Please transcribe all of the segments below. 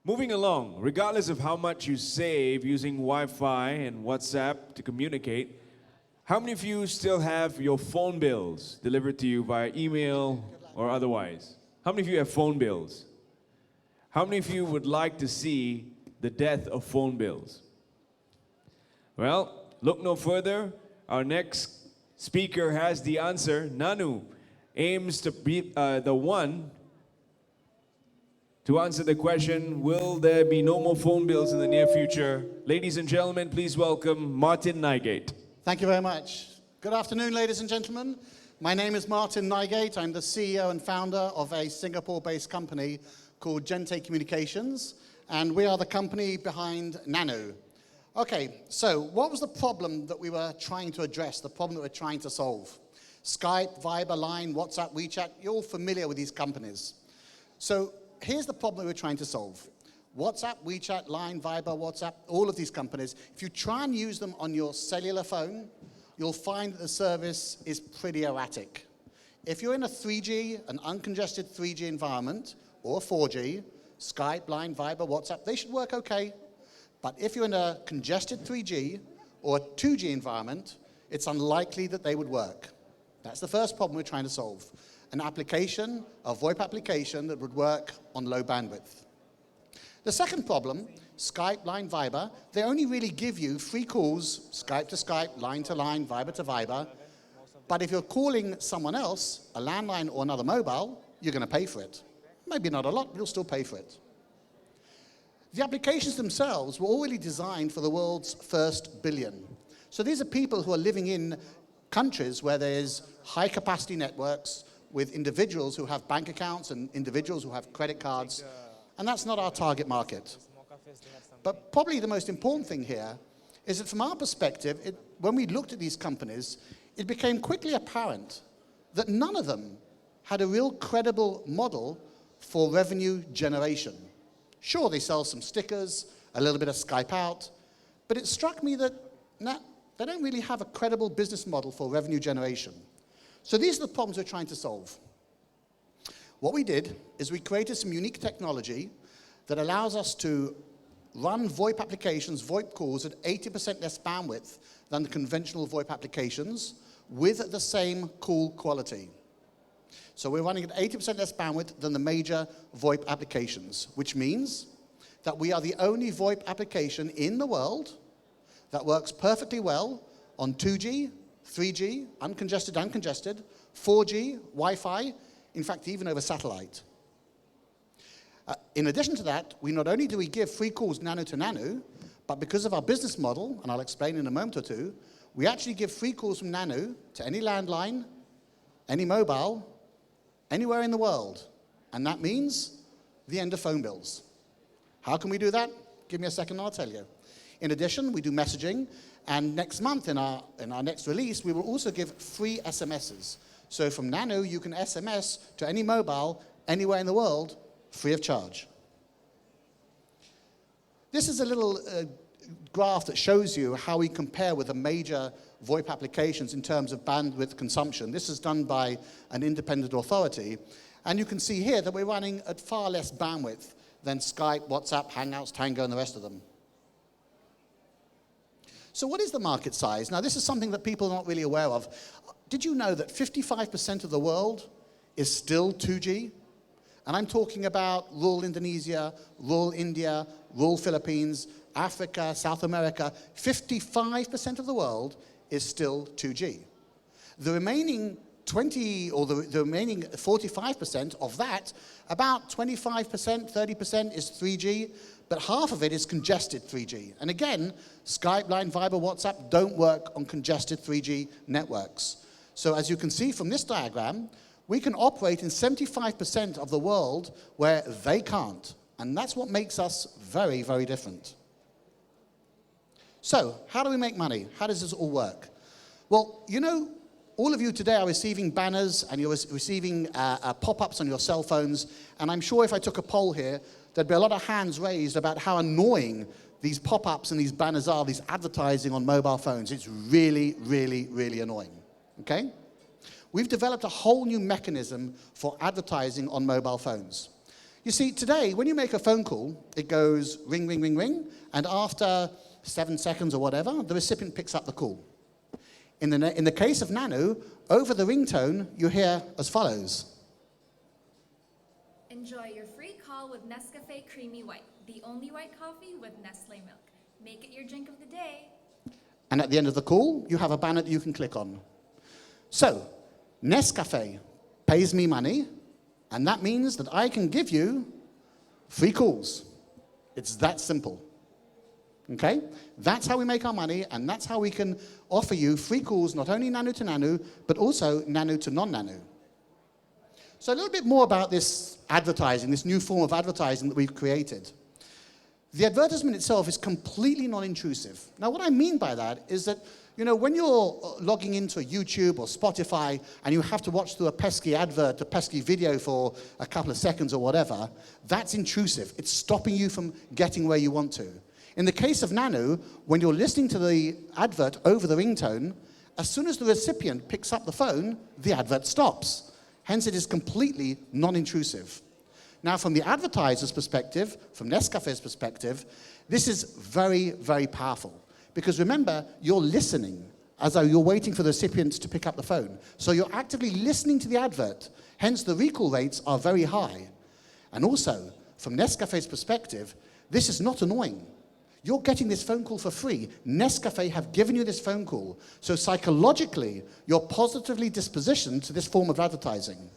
Moving along, regardless of how much you save using Wi-Fi and WhatsApp to communicate, how many of you still have your phone bills delivered to you via email or otherwise? How many of you have phone bills? How many of you would like to see the death of phone bills? Well, look no further. Our next speaker has the answer. Nanu aims to be the one to answer the question, will there be no more phone bills in the near future? Ladies and gentlemen, please welcome Martin Nygate. Thank you very much. Good afternoon, ladies and gentlemen. My name is Martin Nygate. I'm the CEO and founder of a Singapore-based company called Gente Communications, and we are the company behind Nanu. Okay, so what was the problem that we were trying to address, the problem that we're trying to solve? Skype, Viber, Line, WhatsApp, WeChat, you're all familiar with these companies. So here's the problem that we're trying to solve. WhatsApp, WeChat, Line, Viber, WhatsApp, all of these companies, if you try and use them on your cellular phone, you'll find that the service is pretty erratic. If you're in a 3G, an uncongested 3G environment, or 4G, Skype, Line, Viber, WhatsApp, they should work okay. But if you're in a congested 3G or a 2G environment, it's unlikely that they would work. That's the first problem we're trying to solve. An application, a VoIP application that would work on low bandwidth. The second problem, Skype, Line, Viber, they only really give you free calls, Skype to Skype, Line to Line, Viber to Viber. But if you're calling someone else, a landline or another mobile, you're going to pay for it. Maybe not a lot, but you'll still pay for it. The applications themselves were already designed for the world's first billion. So these are people who are living in countries where there's high capacity networks, with individuals who have bank accounts and individuals who have credit cards, and that's not our target market. But probably the most important thing here is that from our perspective, when we looked at these companies, it became quickly apparent that none of them had a real credible model for revenue generation. Sure, they sell some stickers, a little bit of Skype out, but it struck me that they don't really have a credible business model for revenue generation. So these are the problems we're trying to solve. What we did is we created some unique technology that allows us to run VoIP applications, VoIP calls at 80% less bandwidth than the conventional VoIP applications with the same call quality. So we're running at 80% less bandwidth than the major VoIP applications, which means that we are the only VoIP application in the world that works perfectly well on 2G, 3G, uncongested, 4G, Wi-Fi, in fact, even over satellite. In addition to that, not only do we give free calls Nanu to Nanu, but because of our business model, and I'll explain in a moment or two, we actually give free calls from Nanu to any landline, any mobile, anywhere in the world. And that means the end of phone bills. How can we do that? Give me a second and I'll tell you. In addition, we do messaging. And next month, in our next release, we will also give free SMSs. So from Nanu, you can SMS to any mobile, anywhere in the world, free of charge. This is a little graph that shows you how we compare with the major VoIP applications in terms of bandwidth consumption. This is done by an independent authority. And you can see here that we're running at far less bandwidth than Skype, WhatsApp, Hangouts, Tango, and the rest of them. So what is the market size? Now, this is something that people are not really aware of. Did you know that 55% of the world is still 2G? And I'm talking about rural Indonesia, rural India, rural Philippines, Africa, South America. 55% of the world is still 2G. The remaining 20, or the remaining 45% of that, about 25%, 30% is 3G, but half of it is congested 3G. And again, Skype, Line, Viber, WhatsApp don't work on congested 3G networks. So as you can see from this diagram, we can operate in 75% of the world where they can't. And that's what makes us very, very different. So how do we make money? How does this all work? Well, you know, all of you today are receiving banners and you're receiving pop-ups on your cell phones. And I'm sure if I took a poll here, there'd be a lot of hands raised about how annoying these pop-ups and these banners are, these advertising on mobile phones. It's really, really, really annoying, okay? We've developed a whole new mechanism for advertising on mobile phones. You see, today, when you make a phone call, it goes ring, ring, ring, ring, and after 7 seconds or whatever, the recipient picks up the call. In the case of Nanu, over the ringtone, you hear as follows. Enjoy your free call with Nescafe Creamy White, the only white coffee with Nestle milk. Make it your drink of the day. And at the end of the call, you have a banner that you can click on. So, Nescafe pays me money, and that means that I can give you free calls. It's that simple. Okay? That's how we make our money, and that's how we can offer you free calls, not only Nanu to Nanu, but also Nanu to non-Nanu. So a little bit more about this advertising, this new form of advertising that we've created. The advertisement itself is completely non-intrusive. Now, what I mean by that is that, you know, when you're logging into YouTube or Spotify and you have to watch through a pesky advert, a pesky video for a couple of seconds or whatever, that's intrusive. It's stopping you from getting where you want to. In the case of Nanu, when you're listening to the advert over the ringtone, as soon as the recipient picks up the phone, the advert stops. Hence, it is completely non-intrusive. Now, from the advertiser's perspective, from Nescafe's perspective, this is very, very powerful. Because remember, you're listening as though you're waiting for the recipient to pick up the phone. So you're actively listening to the advert. Hence, the recall rates are very high. And also, from Nescafe's perspective, this is not annoying. You're getting this phone call for free. Nescafe have given you this phone call. So psychologically, you're positively dispositioned to this form of advertising.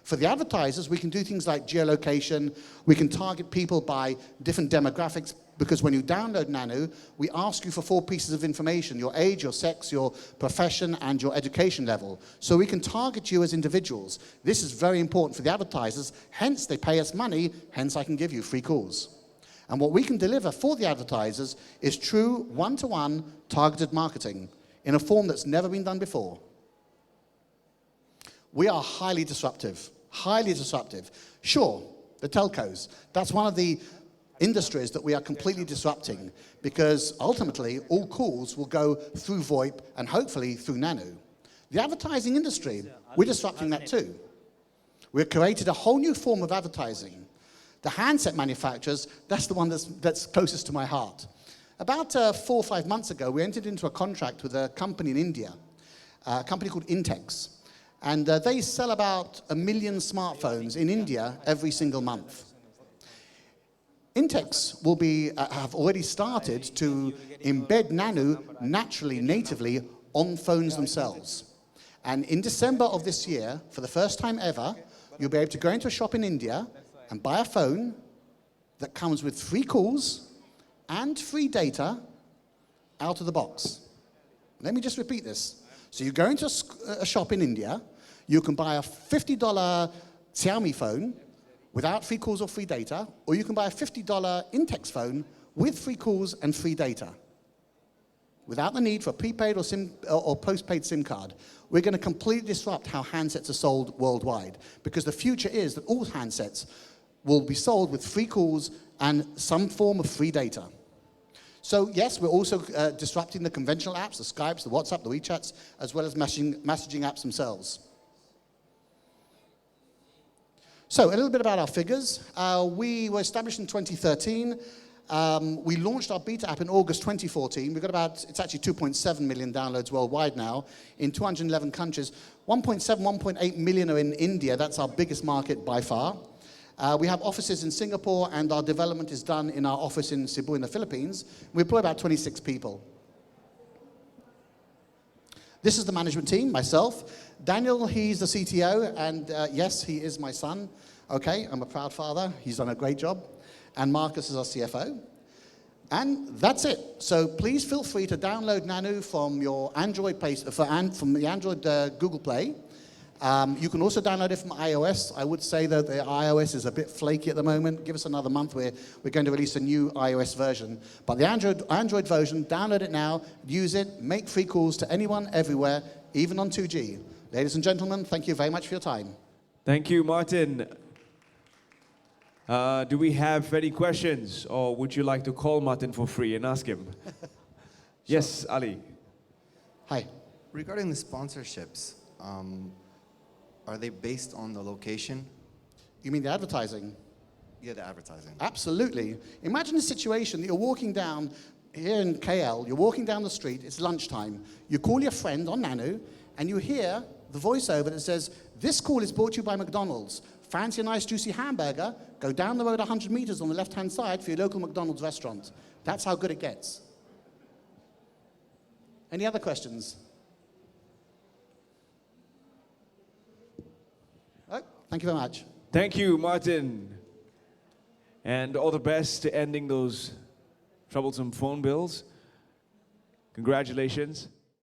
For the advertisers, we can do things like geolocation. We can target people by different demographics, because when you download Nanu, we ask you for 4 pieces of information: your age, your sex, your profession, and your education level. So we can target you as individuals. This is very important for the advertisers. Hence, they pay us money. Hence, I can give you free calls. And what we can deliver for the advertisers is true one-to-one targeted marketing in a form that's never been done before. We are highly disruptive. Highly disruptive. Sure, the telcos, that's one of the industries that we are completely disrupting, because ultimately all calls will go through VoIP and hopefully through Nanu. The advertising industry, we're disrupting that too. We've created a whole new form of advertising. The handset manufacturers, that's the one that's closest to my heart. About 4 or 5 months ago, we entered into a contract with a company in India, a company called Intex. And they sell about 1 million smartphones in India every single month. Intex will have already started to embed Nanu naturally, natively, on phones themselves. And in December of this year, for the first time ever, you'll be able to go into a shop in India and buy a phone that comes with free calls and free data out of the box. Let me just repeat this. So you go into a shop in India, you can buy a $50 Xiaomi phone without free calls or free data, or you can buy a $50 Intex phone with free calls and free data, without the need for a prepaid or postpaid SIM card. We're going to completely disrupt how handsets are sold worldwide, because the future is that all handsets will be sold with free calls and some form of free data. So yes, we're also disrupting the conventional apps, the Skypes, the WhatsApp, the WeChats, as well as messaging apps themselves. So a little bit about our figures. We were established in 2013. We launched our beta app in August 2014. We've got it's actually 2.7 million downloads worldwide now in 211 countries. 1.7, 1.8 million are in India. That's our biggest market by far. We have offices in Singapore, and our development is done in our office in Cebu in the Philippines. We employ about 26 people. This is the management team, myself. Daniel, he's the CTO, and yes, he is my son. Okay, I'm a proud father. He's done a great job. And Marcus is our CFO. And that's it. So please feel free to download Nanu from your Android from the Android Google Play. You can also download it from iOS. I would say that the iOS is a bit flaky at the moment. Give us another month. We're going to release a new iOS version. But the Android version, download it now, use it, make free calls to anyone, everywhere, even on 2G. Ladies and gentlemen, thank you very much for your time. Thank you, Martin. Do we have any questions, or would you like to call Martin for free and ask him? Yes, Ali. Hi. Regarding the sponsorships, are they based on the location? You mean the advertising? Yeah, the advertising. Absolutely. Imagine a situation that you're walking down here in KL, you're walking down the street, it's lunchtime, you call your friend on Nanu, and you hear the voiceover that says, "This call is brought to you by McDonald's. Fancy a nice juicy hamburger? Go down the road 100 meters on the left-hand side for your local McDonald's restaurant." That's how good it gets. Any other questions? Oh, thank you very much. Thank you, Martin. And all the best to ending those troublesome phone bills. Congratulations.